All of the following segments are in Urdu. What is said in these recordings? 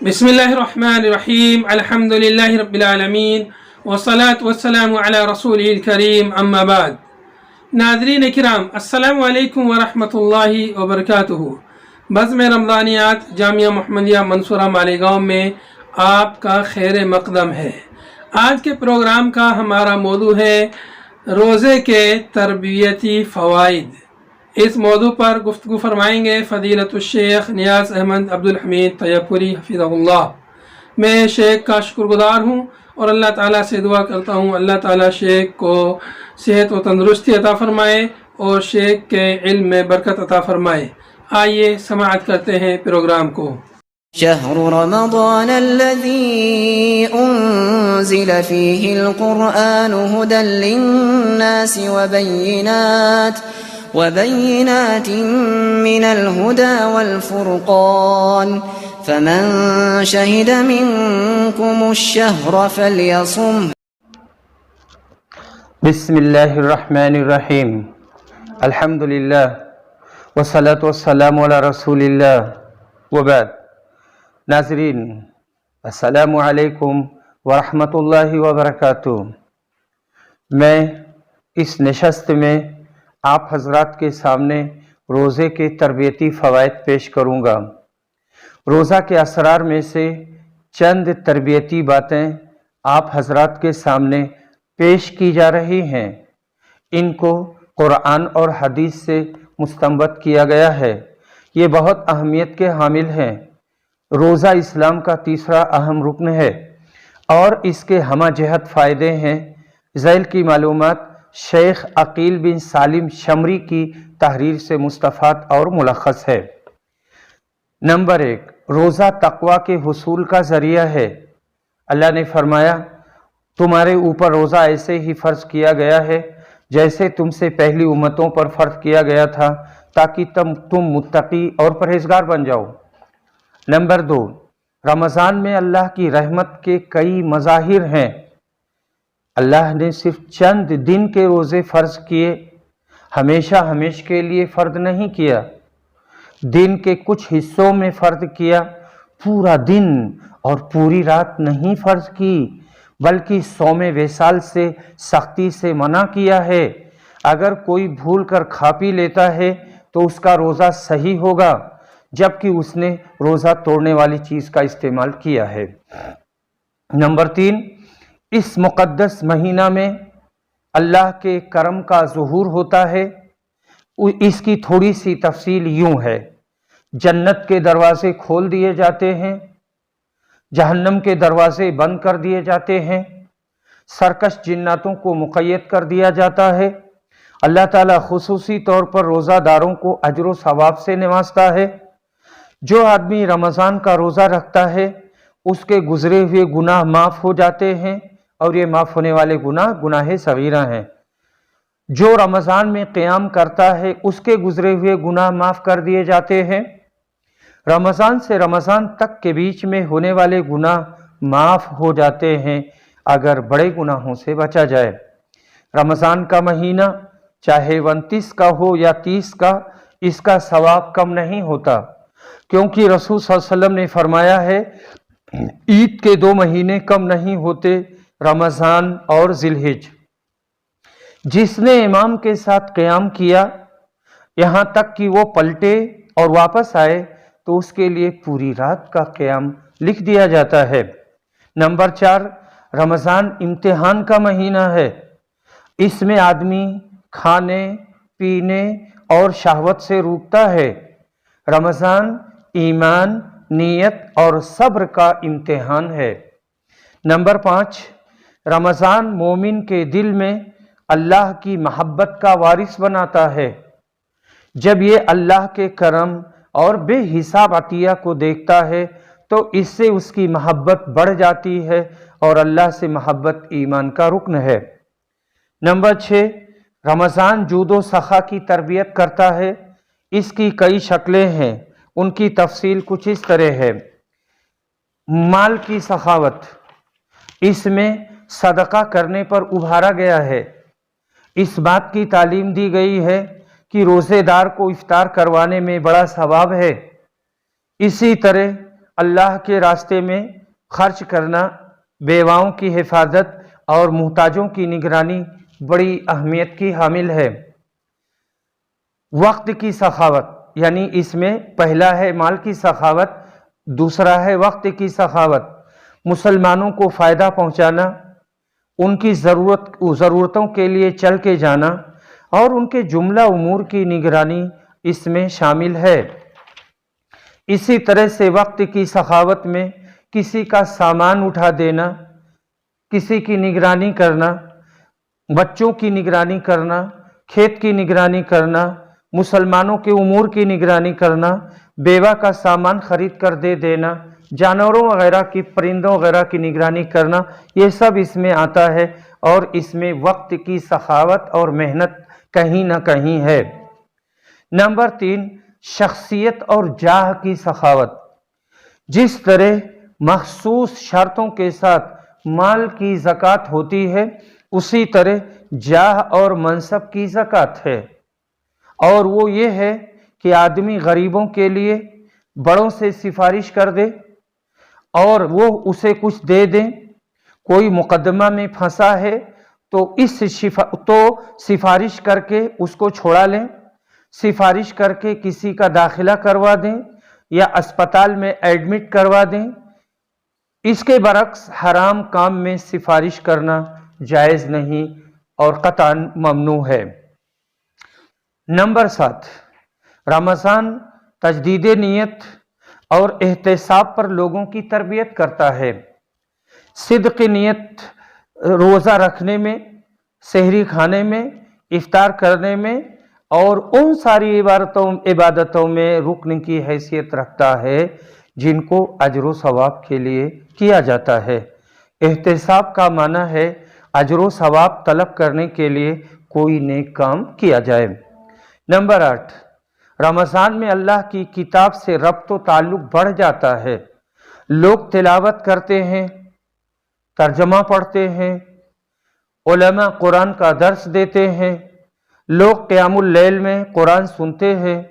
بسم اللہ الرحمن الرحیم الحمد للہ رب العالمین والصلاة والسلام علی رسول الکریم اما بعد۔ ناظرین کرام، السلام علیکم ورحمۃ اللہ وبرکاتہ۔ بزم رمضانیات جامعہ محمدیہ منصورہ مالیگاؤں میں آپ کا خیر مقدم ہے۔ آج کے پروگرام کا ہمارا موضوع ہے روزے کے تربیتی فوائد۔ اس موضوع پر گفتگو فرمائیں گے فضیلت الشیخ نیاز احمد عبدالحمید طیب-پوری حفظہ اللہ۔ میں شیخ کا شکر گزار ہوں اور اللہ تعالیٰ سے دعا کرتا ہوں اللہ تعالیٰ شیخ کو صحت و تندرستی عطا فرمائے اور شیخ کے علم میں برکت عطا فرمائے۔ آئیے سماعت کرتے ہیں پروگرام کو۔ شهر رمضان الذي أنزل فيه القرآن هدى للناس وبينات من الهدى والفرقان فمن شهد منكم الشهر فليصمه۔ بسم اللہ الرحمن الرحیم، الحمد للہ والصلاة والسلام علی رسول اللہ وبعد۔ ناظرین، السلام علیکم ورحمۃ اللہ وبرکاتہ۔ میں اس نشست میں آپ حضرات کے سامنے روزے کے تربیتی فوائد پیش کروں گا۔ روزہ کے اسرار میں سے چند تربیتی باتیں آپ حضرات کے سامنے پیش کی جا رہی ہیں۔ ان کو قرآن اور حدیث سے مستنبط کیا گیا ہے۔ یہ بہت اہمیت کے حامل ہیں۔ روزہ اسلام کا تیسرا اہم رکن ہے اور اس کے ہمہ جہت فائدے ہیں۔ ذیل کی معلومات شیخ عقیل بن سالم شمری کی تحریر سے مستفاد اور ملخص ہے۔ نمبر 1، روزہ تقوی کے حصول کا ذریعہ ہے۔ اللہ نے فرمایا، تمہارے اوپر روزہ ایسے ہی فرض کیا گیا ہے جیسے تم سے پہلی امتوں پر فرض کیا گیا تھا تاکہ تم متقی اور پرہیزگار بن جاؤ۔ نمبر 2، رمضان میں اللہ کی رحمت کے کئی مظاہر ہیں۔ اللہ نے صرف چند دن کے روزے فرض کیے، ہمیشہ کے لیے فرض نہیں کیا۔ دن کے کچھ حصوں میں فرض کیا، پورا دن اور پوری رات نہیں فرض کی، بلکہ صوم وصال سے سختی سے منع کیا ہے۔ اگر کوئی بھول کر کھا پی لیتا ہے تو اس کا روزہ صحیح ہوگا، جبکہ اس نے روزہ توڑنے والی چیز کا استعمال کیا ہے۔ نمبر 3، اس مقدس مہینہ میں اللہ کے کرم کا ظہور ہوتا ہے۔ اس کی تھوڑی سی تفصیل یوں ہے، جنت کے دروازے کھول دیے جاتے ہیں، جہنم کے دروازے بند کر دیے جاتے ہیں، سرکش جناتوں کو مقید کر دیا جاتا ہے۔ اللہ تعالیٰ خصوصی طور پر روزہ داروں کو اجر و ثواب سے نوازتا ہے۔ جو آدمی رمضان کا روزہ رکھتا ہے اس کے گزرے ہوئے گناہ معاف ہو جاتے ہیں، اور یہ معاف ہونے والے گناہ صغیرہ ہیں۔ جو رمضان میں قیام کرتا ہے اس کے گزرے ہوئے گناہ معاف کر دیے جاتے ہیں۔ رمضان سے رمضان تک کے بیچ میں ہونے والے گناہ معاف ہو جاتے ہیں اگر بڑے گناہوں سے بچا جائے۔ رمضان کا مہینہ چاہے 29 کا ہو یا 30 کا، اس کا ثواب کم نہیں ہوتا، کیونکہ رسول صلی اللہ علیہ وسلم نے فرمایا ہے، عید کے 2 مہینے کم نہیں ہوتے، رمضان اور ذی الحج۔ جس نے امام کے ساتھ قیام کیا یہاں تک کہ وہ پلٹے اور واپس آئے تو اس کے لیے پوری رات کا قیام لکھ دیا جاتا ہے۔ نمبر 4، رمضان امتحان کا مہینہ ہے۔ اس میں آدمی کھانے پینے اور شہوت سے روکتا ہے۔ رمضان ایمان، نیت اور صبر کا امتحان ہے۔ نمبر 5، رمضان مومن کے دل میں اللہ کی محبت کا وارث بناتا ہے۔ جب یہ اللہ کے کرم اور بے حساب عطیہ کو دیکھتا ہے تو اس سے اس کی محبت بڑھ جاتی ہے، اور اللہ سے محبت ایمان کا رکن ہے۔ نمبر 6، رمضان جود و سخا کی تربیت کرتا ہے۔ اس کی کئی شکلیں ہیں، ان کی تفصیل کچھ اس طرح ہے۔ مال کی سخاوت، اس میں صدقہ کرنے پر ابھارا گیا ہے۔ اس بات کی تعلیم دی گئی ہے کہ روزے دار کو افطار کروانے میں بڑا ثواب ہے۔ اسی طرح اللہ کے راستے میں خرچ کرنا، بیواؤں کی حفاظت اور محتاجوں کی نگرانی بڑی اہمیت کی حامل ہے۔ وقت کی سخاوت، یعنی اس میں پہلا ہے مال کی سخاوت، دوسرا ہے وقت کی سخاوت۔ مسلمانوں کو فائدہ پہنچانا، ان کی ضرورتوں کے لیے چل کے جانا اور ان کے جملہ امور کی نگرانی اس میں شامل ہے۔ اسی طرح سے وقت کی سخاوت میں کسی کا سامان اٹھا دینا، کسی کی نگرانی کرنا، بچوں کی نگرانی کرنا، کھیت کی نگرانی کرنا، مسلمانوں کے امور کی نگرانی کرنا، بیوہ کا سامان خرید کر دے دینا، جانوروں وغیرہ کی، پرندوں وغیرہ کی نگرانی کرنا، یہ سب اس میں آتا ہے اور اس میں وقت کی سخاوت اور محنت کہیں نہ کہیں ہے۔ نمبر 3، شخصیت اور جاہ کی سخاوت۔ جس طرح مخصوص شرطوں کے ساتھ مال کی زکوٰۃ ہوتی ہے، اسی طرح جاہ اور منصب کی زکوٰۃ ہے، اور وہ یہ ہے کہ آدمی غریبوں کے لیے بڑوں سے سفارش کر دے اور وہ اسے کچھ دے دیں۔ کوئی مقدمہ میں پھنسا ہے تو سفارش کر کے اس کو چھوڑا لیں، سفارش کر کے کسی کا داخلہ کروا دیں یا اسپتال میں ایڈمٹ کروا دیں۔ اس کے برعکس حرام کام میں سفارش کرنا جائز نہیں اور قطعاً ممنوع ہے۔ نمبر 7، رمضان تجدید نیت اور احتساب پر لوگوں کی تربیت کرتا ہے۔ صدق نیت روزہ رکھنے میں، سحری کھانے میں، افطار کرنے میں اور ان ساری عبادتوں میں رکن کی حیثیت رکھتا ہے جن کو اجر و ثواب کے لیے کیا جاتا ہے۔ احتساب کا معنی ہے اجر و ثواب طلب کرنے کے لیے کوئی نیک کام کیا جائے۔ نمبر 8، رمضان میں اللہ کی کتاب سے ربط و تعلق بڑھ جاتا ہے۔ لوگ تلاوت کرتے ہیں، ترجمہ پڑھتے ہیں، علماء قرآن کا درس دیتے ہیں، لوگ قیام اللیل میں قرآن سنتے ہیں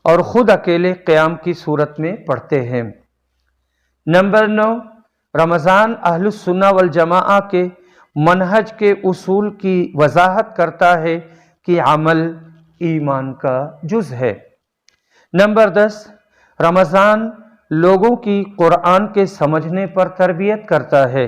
اور خود اکیلے قیام کی صورت میں پڑھتے ہیں۔ نمبر 9، رمضان اہل السنہ والجماعہ کے منہج کے اصول کی وضاحت کرتا ہے کہ عمل ایمان کا جز ہے۔ نمبر 10، رمضان لوگوں کی قرآن کے سمجھنے پر تربیت کرتا ہے۔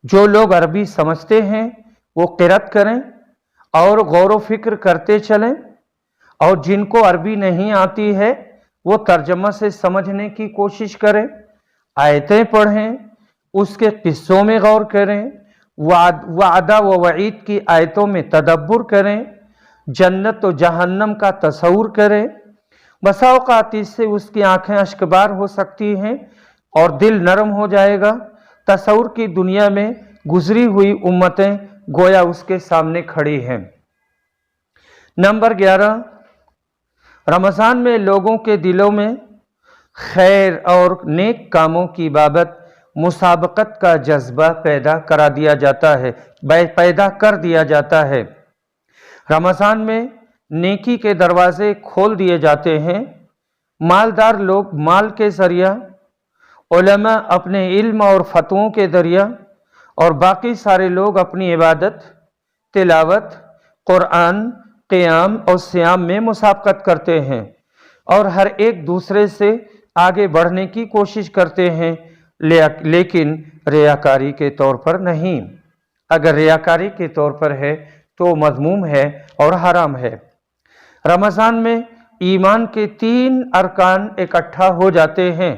جو لوگ عربی سمجھتے ہیں وہ قرأت کریں اور غور و فکر کرتے چلیں، اور جن کو عربی نہیں آتی ہے وہ ترجمہ سے سمجھنے کی کوشش کریں، آیتیں پڑھیں، اس کے قصوں میں غور کریں، وعدہ و وعید کی آیتوں میں تدبر کریں، جنت و جہنم کا تصور کریں۔ بسا اوقات اس سے اس کی آنکھیں اشکبار ہو سکتی ہیں اور دل نرم ہو جائے گا۔ تصور کی دنیا میں گزری ہوئی امتیں گویا اس کے سامنے کھڑی ہیں۔ نمبر 11، رمضان میں لوگوں کے دلوں میں خیر اور نیک کاموں کی بابت مسابقت کا جذبہ پیدا کر دیا جاتا ہے۔ رمضان میں نیکی کے دروازے کھول دیے جاتے ہیں۔ مالدار لوگ مال کے ذریعہ، علماء اپنے علم اور فتووں کے ذریعہ، اور باقی سارے لوگ اپنی عبادت، تلاوت، قرآن، قیام اور صیام میں مسابقت کرتے ہیں اور ہر ایک دوسرے سے آگے بڑھنے کی کوشش کرتے ہیں، لیکن ریاکاری کے طور پر نہیں۔ اگر ریاکاری کے طور پر ہے تو مذموم ہے اور حرام ہے۔ رمضان میں ایمان کے 3 ارکان اکٹھا ہو جاتے ہیں۔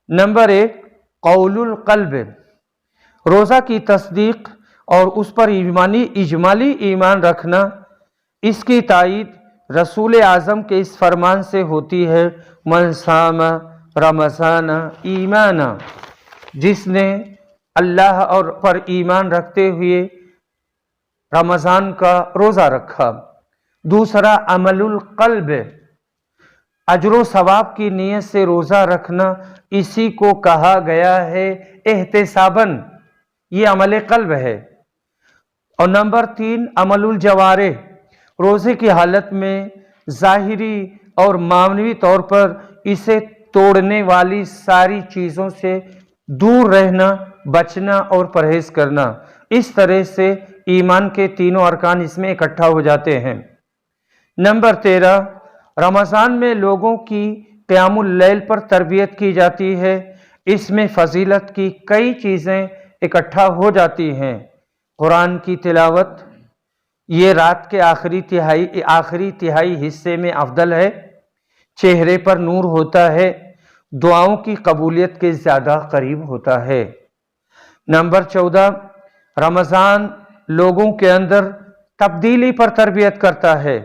نمبر 1، قول القلب، روزہ کی تصدیق اور اس پر اجمالی ایمان رکھنا۔ اس کی تائید رسول اعظم کے اس فرمان سے ہوتی ہے، من صام رمضان ایمانا، جس نے اللہ اور پر ایمان رکھتے ہوئے رمضان کا روزہ رکھا۔ دوسرا، عمل القلب، اجر و ثواب کی نیت سے روزہ رکھنا، اسی کو کہا گیا ہے احتساباً، یہ عمل قلب ہے۔ اور نمبر 3، عمل الجوارح، روزے کی حالت میں ظاہری اور معنوی طور پر اسے توڑنے والی ساری چیزوں سے دور رہنا، بچنا اور پرہیز کرنا۔ اس طرح سے ایمان کے تینوں ارکان اس میں اکٹھا ہو جاتے ہیں۔ نمبر 13، رمضان میں لوگوں کی قیام اللیل پر تربیت کی جاتی ہے۔ اس میں فضیلت کی کئی چیزیں اکٹھا ہو جاتی ہیں۔ قرآن کی تلاوت، یہ رات کے آخری تہائی حصے میں افضل ہے۔ چہرے پر نور ہوتا ہے، دعاؤں کی قبولیت کے زیادہ قریب ہوتا ہے۔ نمبر 14، رمضان لوگوں کے اندر تبدیلی پر تربیت کرتا ہے۔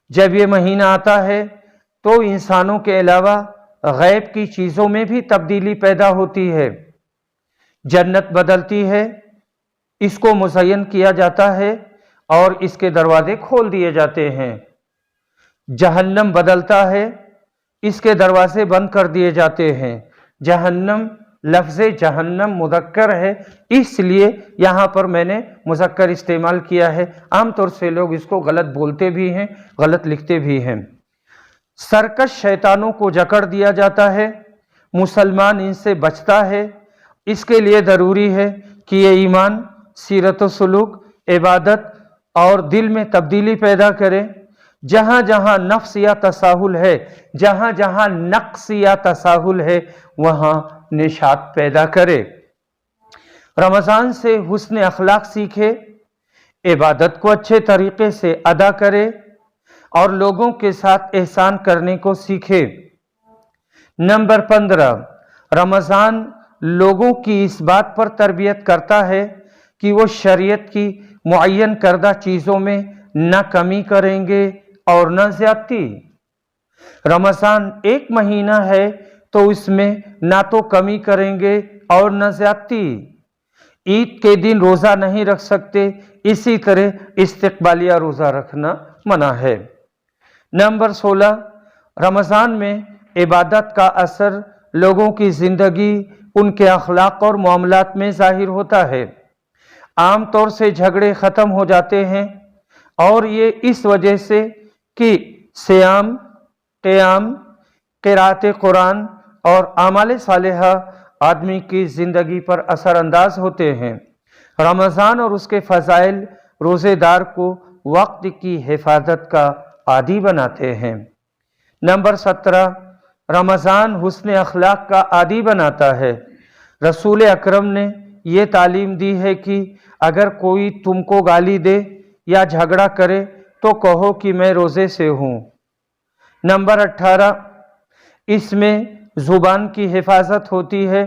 جب یہ مہینہ آتا ہے تو انسانوں کے علاوہ غیب کی چیزوں میں بھی تبدیلی پیدا ہوتی ہے۔ جنت بدلتی ہے، اس کو مزین کیا جاتا ہے اور اس کے دروازے کھول دیے جاتے ہیں۔ جہنم بدلتا ہے، اس کے دروازے بند کر دیے جاتے ہیں۔ جہنم، لفظ جہنم مذکر ہے، اس لیے یہاں پر میں نے مذکر استعمال کیا ہے۔ عام طور سے لوگ اس کو غلط بولتے بھی ہیں، غلط لکھتے بھی ہیں۔ سرکش شیطانوں کو جکڑ دیا جاتا ہے، مسلمان ان سے بچتا ہے۔ اس کے لیے ضروری ہے کہ یہ ایمان، سیرت و سلوک، عبادت اور دل میں تبدیلی پیدا کرے۔ جہاں جہاں نفس یا تساہل ہے، جہاں جہاں نقص یا تساہل ہے، وہاں نشاط پیدا کرے۔ رمضان سے حسن اخلاق سیکھے، عبادت کو اچھے طریقے سے ادا کرے اور لوگوں کے ساتھ احسان کرنے کو سیکھے۔ نمبر 15، رمضان لوگوں کی اس بات پر تربیت کرتا ہے کہ وہ شریعت کی معین کردہ چیزوں میں نہ کمی کریں گے اور نہ زیادتی۔ رمضان ایک مہینہ ہے تو اس میں نہ تو کمی کریں گے اور نہ زیادتی۔ عید کے دن روزہ نہیں رکھ سکتے، اسی طرح استقبالیہ روزہ رکھنا منع ہے۔ نمبر 16، رمضان میں عبادت کا اثر لوگوں کی زندگی، ان کے اخلاق اور معاملات میں ظاہر ہوتا ہے۔ عام طور سے جھگڑے ختم ہو جاتے ہیں اور یہ اس وجہ سے کہ صیام، قیام، قرأت قرآن اور اعمال صالحہ آدمی کی زندگی پر اثر انداز ہوتے ہیں۔ رمضان اور اس کے فضائل روزے دار کو وقت کی حفاظت کا عادی بناتے ہیں۔ نمبر 17، رمضان حسن اخلاق کا عادی بناتا ہے۔ رسول اکرم نے یہ تعلیم دی ہے کہ اگر کوئی تم کو گالی دے یا جھگڑا کرے تو کہو کہ میں روزے سے ہوں۔ نمبر 18، اس میں زبان کی حفاظت ہوتی ہے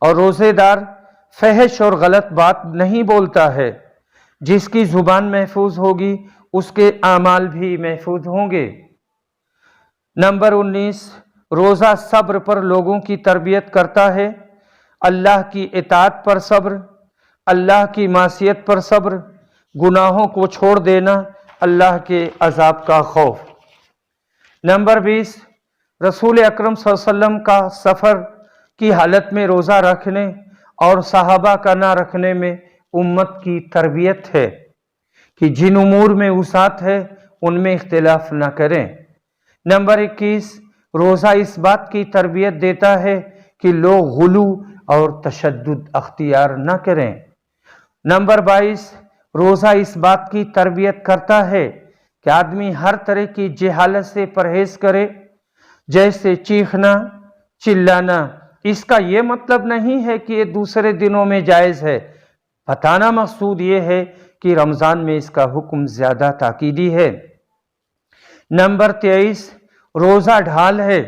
اور روزے دار فحش اور غلط بات نہیں بولتا ہے۔ جس کی زبان محفوظ ہوگی اس کے اعمال بھی محفوظ ہوں گے۔ نمبر 19، روزہ صبر پر لوگوں کی تربیت کرتا ہے۔ اللہ کی اطاعت پر صبر، اللہ کی معصیت پر صبر، گناہوں کو چھوڑ دینا، اللہ کے عذاب کا خوف۔ نمبر 20، رسول اکرم صلی اللہ علیہ وسلم کا سفر کی حالت میں روزہ رکھنے اور صحابہ کا نہ رکھنے میں امت کی تربیت ہے کہ جن امور میں وسعت ہے ان میں اختلاف نہ کریں۔ نمبر 21، روزہ اس بات کی تربیت دیتا ہے کہ لوگ غلو اور تشدد اختیار نہ کریں۔ نمبر 22، روزہ اس بات کی تربیت کرتا ہے کہ آدمی ہر طرح کی جہالت سے پرہیز کرے، جیسے چیخنا، چلانا۔ اس کا یہ مطلب نہیں ہے کہ یہ دوسرے دنوں میں جائز ہے، بتانا مقصود یہ ہے کہ رمضان میں اس کا حکم زیادہ تاکیدی ہے۔ نمبر 23، روزہ ڈھال ہے،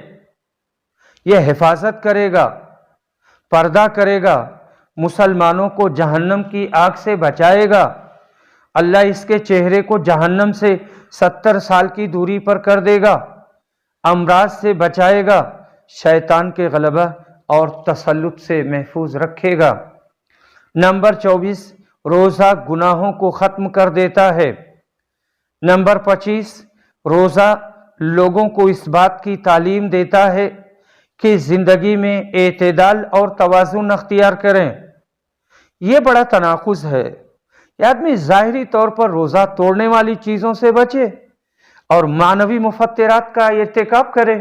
یہ حفاظت کرے گا، پردہ کرے گا، مسلمانوں کو جہنم کی آگ سے بچائے گا۔ اللہ اس کے چہرے کو جہنم سے 70 سال کی دوری پر کر دے گا، امراض سے بچائے گا، شیطان کے غلبہ اور تسلط سے محفوظ رکھے گا۔ نمبر 24، روزہ گناہوں کو ختم کر دیتا ہے۔ نمبر 25، روزہ لوگوں کو اس بات کی تعلیم دیتا ہے کہ زندگی میں اعتدال اور توازن اختیار کریں۔ یہ بڑا تناقض ہے، یہ آدمی ظاہری طور پر روزہ توڑنے والی چیزوں سے بچے اور معنوی مفطرات کا ارتکاب کرے،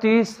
30,